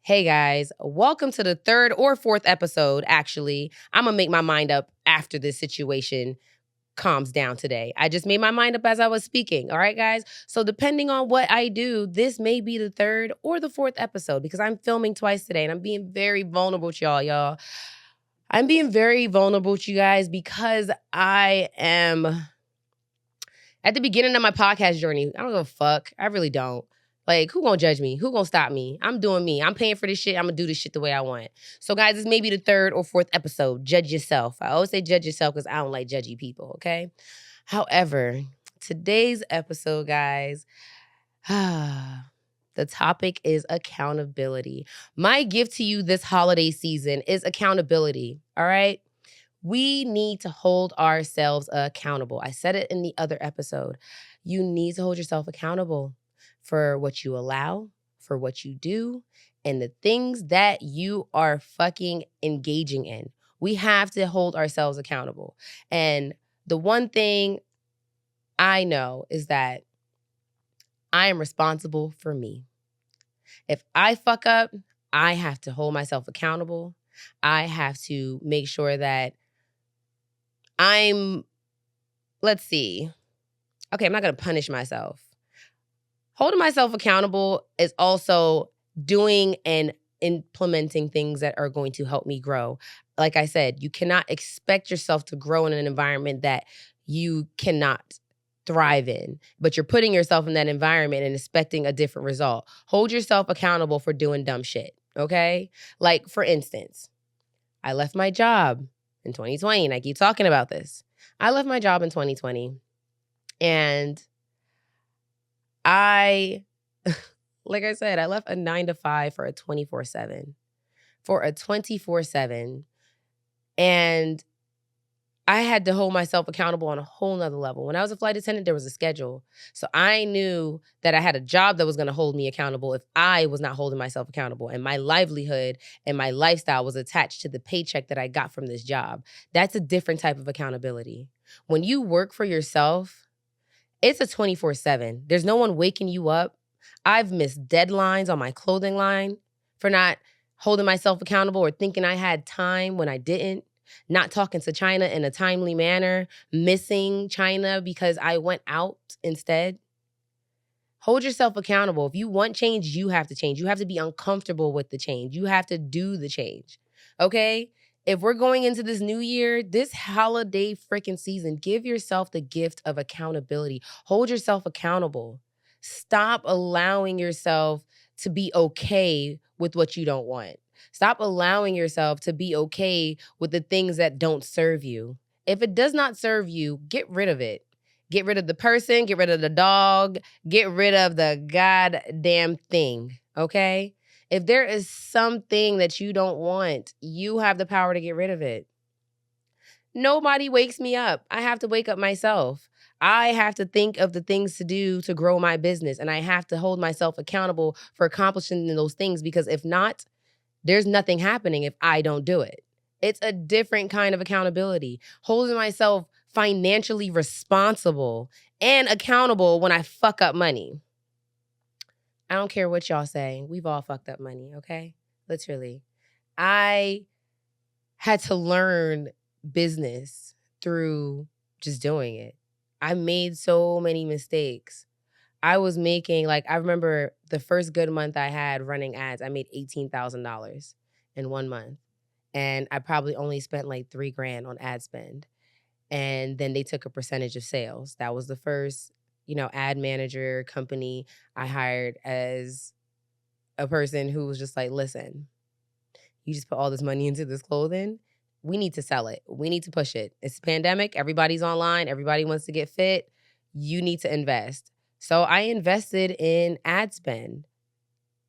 Hey guys, welcome to the third or fourth episode. Actually, I'm gonna make my mind up after this situation calms down today. I just made my mind up as I was speaking. All right, guys. So, depending on what I do, this may be the third or the fourth episode because I'm filming twice today and I'm being very vulnerable to y'all. I'm being very vulnerable to you guys because I am at the beginning of my podcast journey. I don't give a fuck. I really don't. Like, who gonna judge me? Who gonna stop me? I'm doing me. I'm paying for this shit. I'm gonna do this shit the way I want. So, guys, this may be the third or fourth episode. Judge yourself. I always say judge yourself because I don't like judgy people, okay? However, today's episode, guys, the topic is accountability. My gift to you this holiday season is accountability, all right? We need to hold ourselves accountable. I said it in the other episode. You need to hold yourself accountable for what you allow, for what you do, and the things that you are fucking engaging in. We have to hold ourselves accountable. And the one thing I know is that I am responsible for me. If I fuck up, I have to hold myself accountable. I have to make sure that let's see. Okay, I'm not going to punish myself. Holding myself accountable is also doing and implementing things that are going to help me grow. Like I said, you cannot expect yourself to grow in an environment that you cannot thrive in, but you're putting yourself in that environment and expecting a different result. Hold yourself accountable for doing dumb shit, okay? Like, for instance, I left my job in 2020, and I keep talking about this. I left my job in 2020, and like I said, I left a 9-to-5 for a 24/7. For a 24/7. And I had to hold myself accountable on a whole nother level. When I was a flight attendant, there was a schedule. So I knew that I had a job that was going to hold me accountable if I was not holding myself accountable. And my livelihood and my lifestyle was attached to the paycheck that I got from this job. That's a different type of accountability. When you work for yourself, it's a 24/7. There's no one waking you up. I've missed deadlines on my clothing line for not holding myself accountable or thinking I had time when I didn't. Not talking to China in a timely manner, missing China because I went out instead. Hold yourself accountable. If you want change, you have to change. You have to be uncomfortable with the change. You have to do the change, okay? If we're going into this new year, this holiday freaking season, give yourself the gift of accountability. Hold yourself accountable. Stop allowing yourself to be okay with what you don't want. Stop allowing yourself to be okay with the things that don't serve you. If it does not serve you, get rid of it. Get rid of the person, get rid of the dog, get rid of the goddamn thing, okay? If there is something that you don't want, you have the power to get rid of it. Nobody wakes me up. I have to wake up myself. I have to think of the things to do to grow my business, and I have to hold myself accountable for accomplishing those things because if not, there's nothing happening if I don't do it. It's a different kind of accountability. Holding myself financially responsible and accountable when I fuck up money. I don't care what y'all say. We've all fucked up money, okay? Literally. I had to learn business through just doing it. I made so many mistakes. I was making, I remember the first good month I had running ads, I made $18,000 in 1 month. And I probably only spent like $3,000 on ad spend. And then they took a percentage of sales. That was the first, ad manager company I hired as a person who was just like, listen, you just put all this money into this clothing. We need to sell it. We need to push it. It's a pandemic. Everybody's online. Everybody wants to get fit. You need to invest. So I invested in ad spend.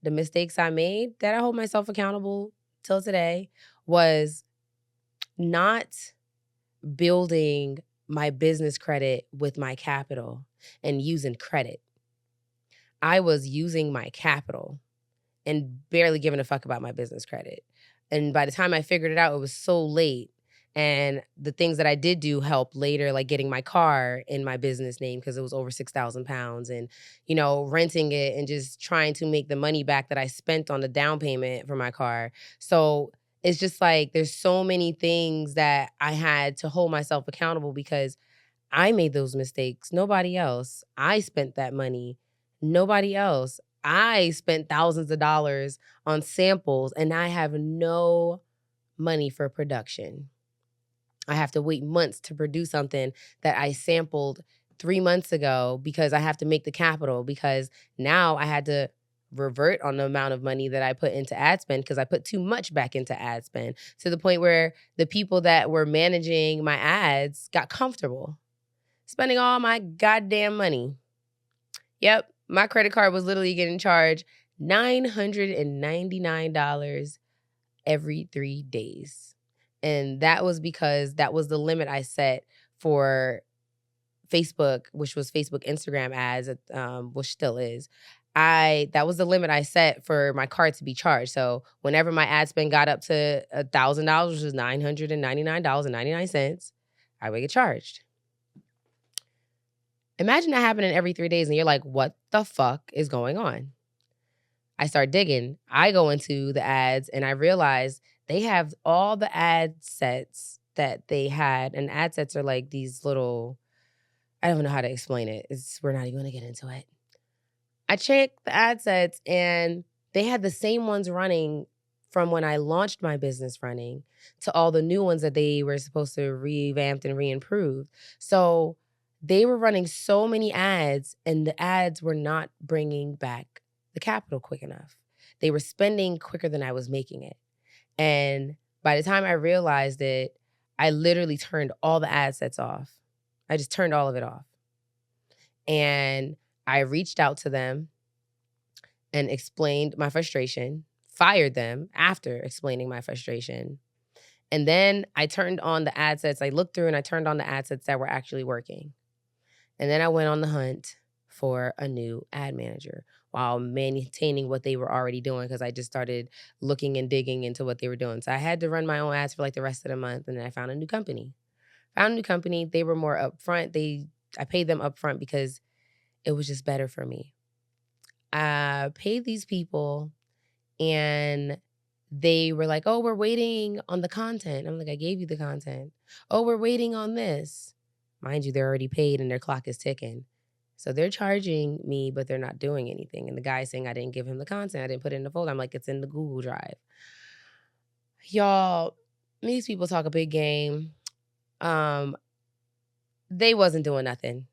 The mistakes I made that I hold myself accountable till today was not building my business credit with my capital and using credit. I was using my capital and barely giving a fuck about my business credit. And by the time I figured it out, it was so late. And the things that I did do helped later, like getting my car in my business name because it was over 6,000 pounds, and, renting it and just trying to make the money back that I spent on the down payment for my car. So it's just like there's so many things that I had to hold myself accountable because I made those mistakes. Nobody else. I spent that money. Nobody else. I spent thousands of dollars on samples and I have no money for production. I have to wait months to produce something that I sampled 3 months ago because I have to make the capital, because now I had to revert on the amount of money that I put into ad spend because I put too much back into ad spend, to the point where the people that were managing my ads got comfortable spending all my goddamn money. Yep, my credit card was literally getting charged $999 every 3 days. And that was because that was the limit I set for Facebook, which was Facebook Instagram ads, which still is. That was the limit I set for my card to be charged. So whenever my ad spend got up to $1,000, which was $999.99, I would get charged. Imagine that happening every 3 days and you're like, what the fuck is going on? I start digging. I go into the ads and I realize they have all the ad sets that they had. And ad sets are like these little, I don't know how to explain it. We're not even going to get into it. I checked the ad sets and they had the same ones running from when I launched my business running to all the new ones that they were supposed to revamp and re-improve. So they were running so many ads and the ads were not bringing back the capital quick enough. They were spending quicker than I was making it. And by the time I realized it, I literally turned all the ad sets off. I just turned all of it off. And I reached out to them and explained my frustration, fired them after explaining my frustration. And then I turned on the ad sets. I looked through and I turned on the ad sets that were actually working. And then I went on the hunt for a new ad manager while maintaining what they were already doing, because I just started looking and digging into what they were doing. So I had to run my own ads for like the rest of the month, and then I found a new company. They were more upfront. I paid them upfront because it was just better for me. I paid these people and they were like, oh, we're waiting on the content. I'm like, I gave you the content. Oh, we're waiting on this. Mind you, they're already paid and their clock is ticking. So they're charging me, but they're not doing anything. And the guy's saying I didn't give him the content. I didn't put it in the folder. I'm like, it's in the Google Drive. Y'all, these people talk a big game. They wasn't doing nothing.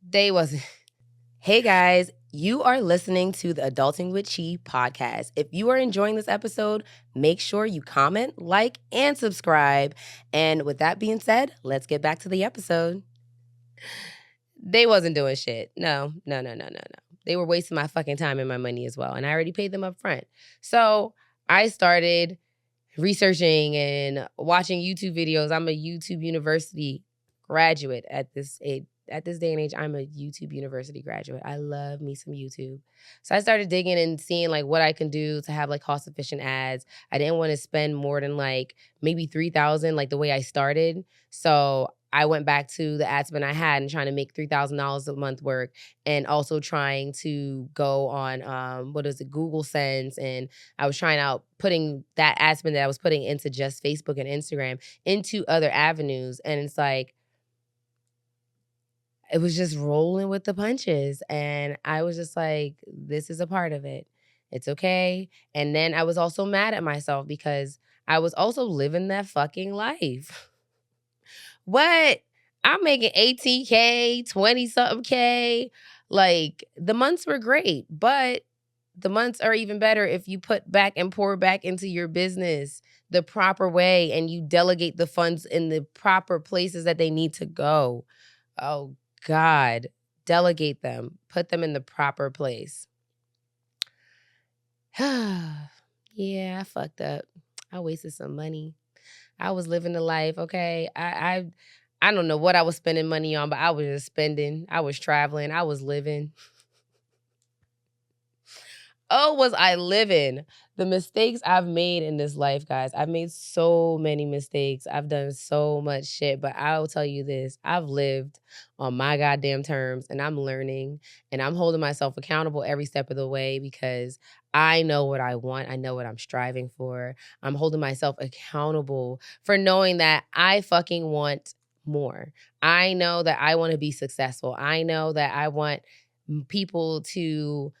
They wasn't. Hey guys, you are listening to the Adulting with Chi podcast. If you are enjoying this episode, make sure you comment, like, and subscribe. And with that being said, let's get back to the episode. They wasn't doing shit. No. They were wasting my fucking time and my money as well. And I already paid them up front. So I started researching and watching YouTube videos. I'm a YouTube University graduate at this age. At this day and age, I'm a YouTube University graduate. I love me some YouTube. So I started digging and seeing like what I can do to have like cost efficient ads. I didn't want to spend more than like maybe $3,000 like the way I started. So I went back to the ad spend I had and trying to make $3,000 a month work, and also trying to go on Google Sense. And I was trying out putting that ad spend that I was putting into just Facebook and Instagram into other avenues. And it's like, it was just rolling with the punches. And I was just like, this is a part of it. It's okay. And then I was also mad at myself because I was also living that fucking life. What? I'm making 18K, 20-something K. Like, the months were great, but the months are even better if you put back and pour back into your business the proper way and you delegate the funds in the proper places that they need to go. Oh, God, delegate them, put them in the proper place. Yeah, I fucked up. I wasted some money. I was living the life, okay? I don't know what I was spending money on, but I was just spending. I was traveling. I was living. Oh, was I living? The mistakes I've made in this life, guys. I've made so many mistakes. I've done so much shit, but I'll tell you this. I've lived on my goddamn terms, and I'm learning, and I'm holding myself accountable every step of the way because I know what I want. I know what I'm striving for. I'm holding myself accountable for knowing that I fucking want more. I know that I want to be successful. I know that I want people to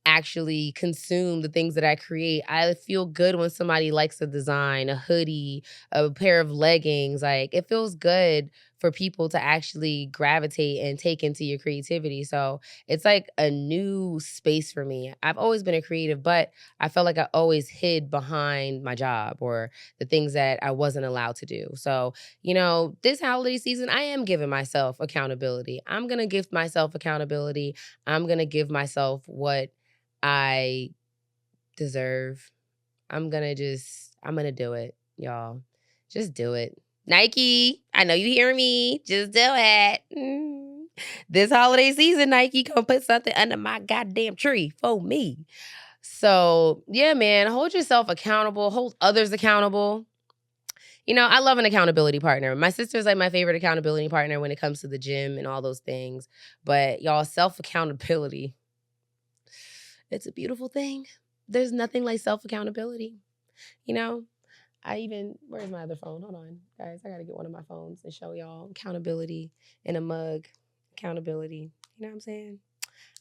actually consume the things that I create. I feel good when somebody likes a design, a hoodie, a pair of leggings. Like, it feels good for people to actually gravitate and take into your creativity. So it's like a new space for me. I've always been a creative, but I felt like I always hid behind my job or the things that I wasn't allowed to do. So, this holiday season, I am giving myself accountability. I'm going to give myself accountability. I'm going to give myself what I deserve. I'm gonna do it, y'all. Just do it. Nike, I know you hear me. Just do it. This holiday season, Nike, come put something under my goddamn tree for me. So, yeah, man, hold yourself accountable. Hold others accountable. I love an accountability partner. My sister's like my favorite accountability partner when it comes to the gym and all those things. But y'all, self-accountability, it's a beautiful thing. There's nothing like self-accountability. Where's my other phone? Hold on, guys. I got to get one of my phones and show y'all accountability in a mug. Accountability. You know what I'm saying?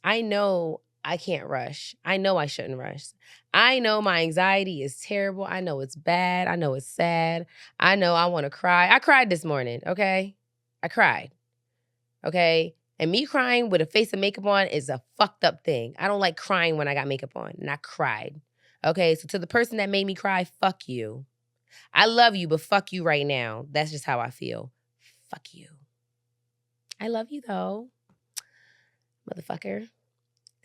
I know I can't rush. I know I shouldn't rush. I know my anxiety is terrible. I know it's bad. I know it's sad. I know I want to cry. I cried this morning, okay? I cried, okay? And me crying with a face of makeup on is a fucked up thing. I don't like crying when I got makeup on, and I cried. Okay, so to the person that made me cry, fuck you. I love you, but fuck you right now. That's just how I feel. Fuck you. I love you though, motherfucker.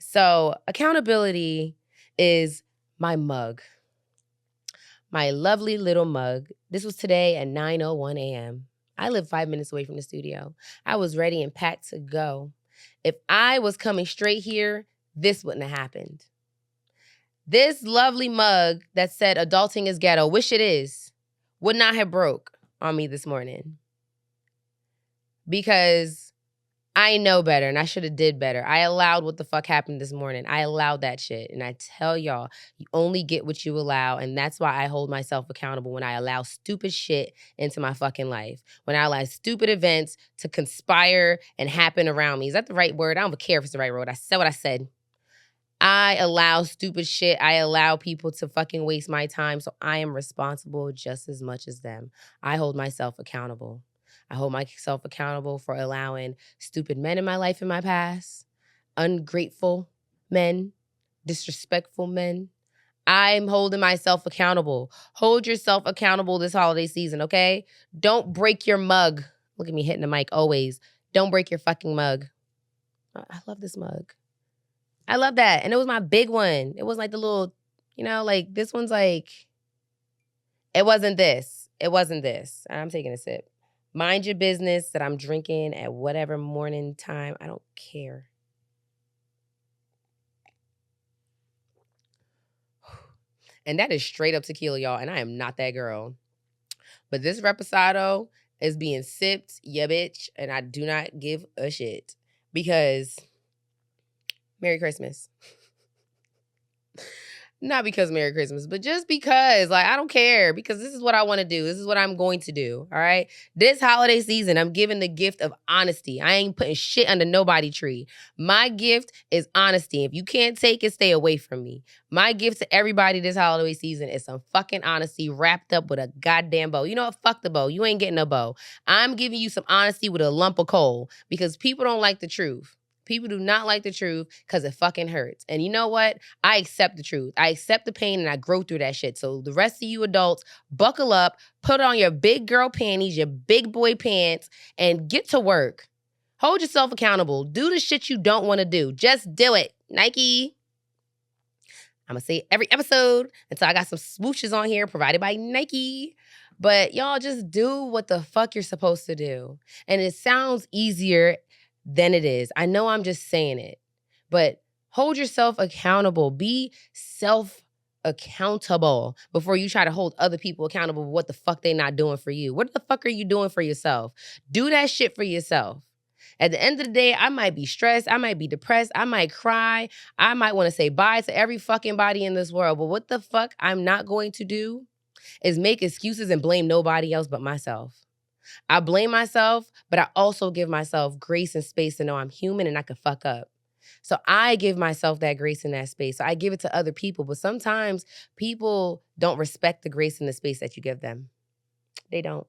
So accountability is my mug. My lovely little mug. This was today at 9:01 a.m. I live 5 minutes away from the studio. I was ready and packed to go. If I was coming straight here, this wouldn't have happened. This lovely mug that said adulting is ghetto, which it is, would not have broke on me this morning. Because I know better and I should have did better. I allowed what the fuck happened this morning. I allowed that shit. And I tell y'all, you only get what you allow. And that's why I hold myself accountable when I allow stupid shit into my fucking life. When I allow stupid events to conspire and happen around me. Is that the right word? I don't care if it's the right word. I said what I said. I allow stupid shit. I allow people to fucking waste my time. So I am responsible just as much as them. I hold myself accountable. I hold myself accountable for allowing stupid men in my life in my past, ungrateful men, disrespectful men. I'm holding myself accountable. Hold yourself accountable this holiday season, okay? Don't break your mug. Look at me hitting the mic always. Don't break your fucking mug. I love this mug. I love that. And it was my big one. It was like the little, like this one's like, it wasn't this. It wasn't this. I'm taking a sip. Mind your business that I'm drinking at whatever morning time. I don't care. And that is straight up tequila, y'all. And I am not that girl. But this reposado is being sipped, yeah, bitch. And I do not give a shit. Because Merry Christmas. Not because Merry Christmas, but just because, I don't care, because this is what I want to do. This is what I'm going to do, all right? This holiday season, I'm giving the gift of honesty. I ain't putting shit under nobody's tree. My gift is honesty. If you can't take it, stay away from me. My gift to everybody this holiday season is some fucking honesty wrapped up with a goddamn bow. You know what? Fuck the bow. You ain't getting a bow. I'm giving you some honesty with a lump of coal because people don't like the truth. People do not like the truth because it fucking hurts. And you know what? I accept the truth. I accept the pain and I grow through that shit. So the rest of you adults, buckle up, put on your big girl panties, your big boy pants, and get to work. Hold yourself accountable. Do the shit you don't want to do. Just do it. Nike. I'm going to say it every episode until I got some swooshes on here provided by Nike. But y'all just do what the fuck you're supposed to do. And it sounds easier than it is. I know I'm just saying it, but hold yourself accountable. Be self accountable before you try to hold other people accountable for what the fuck they not doing for you. What the fuck are you doing for yourself? Do that shit for yourself. At the end of the day, I might be stressed. I might be depressed. I might cry. I might want to say bye to every fucking body in this world. But what the fuck I'm not going to do is make excuses and blame nobody else but myself. I blame myself, but I also give myself grace and space to know I'm human and I can fuck up. So I give myself that grace and that space. So I give it to other people. But sometimes people don't respect the grace and the space that you give them. They don't.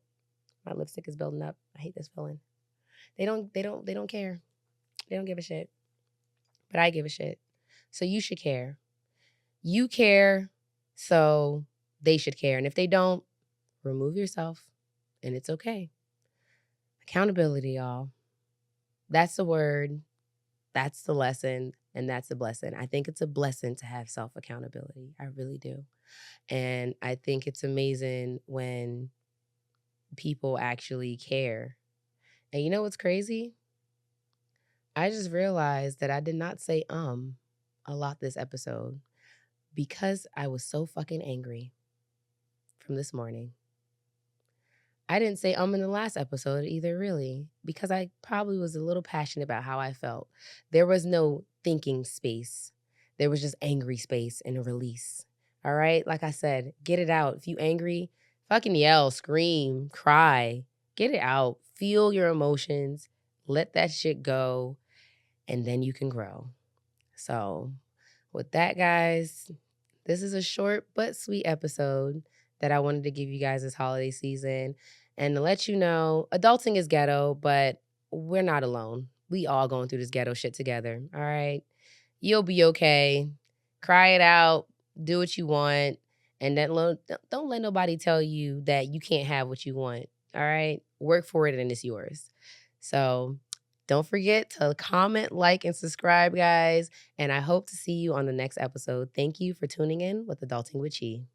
My lipstick is building up. I hate this feeling. They don't care. They don't give a shit. But I give a shit. So you should care. You care, so they should care. And if they don't, remove yourself. And it's okay. Accountability, y'all. That's the word. That's the lesson. And that's a blessing. I think it's a blessing to have self-accountability. I really do. And I think it's amazing when people actually care. And you know what's crazy? I just realized that I did not say a lot this episode because I was so fucking angry from this morning. I didn't say in the last episode either, really, because I probably was a little passionate about how I felt. There was no thinking space. There was just angry space and a release. All right? Like I said, get it out. If you angry, fucking yell, scream, cry. Get it out. Feel your emotions. Let that shit go. And then you can grow. So with that, guys, this is a short but sweet episode that I wanted to give you guys this holiday season and to let you know, adulting is ghetto, but we're not alone. We all going through this ghetto shit together, all right? You'll be okay. Cry it out. Do what you want. And don't let nobody tell you that you can't have what you want, all right? Work for it and it's yours. So don't forget to comment, like, and subscribe, guys. And I hope to see you on the next episode. Thank you for tuning in with Adulting with Chi.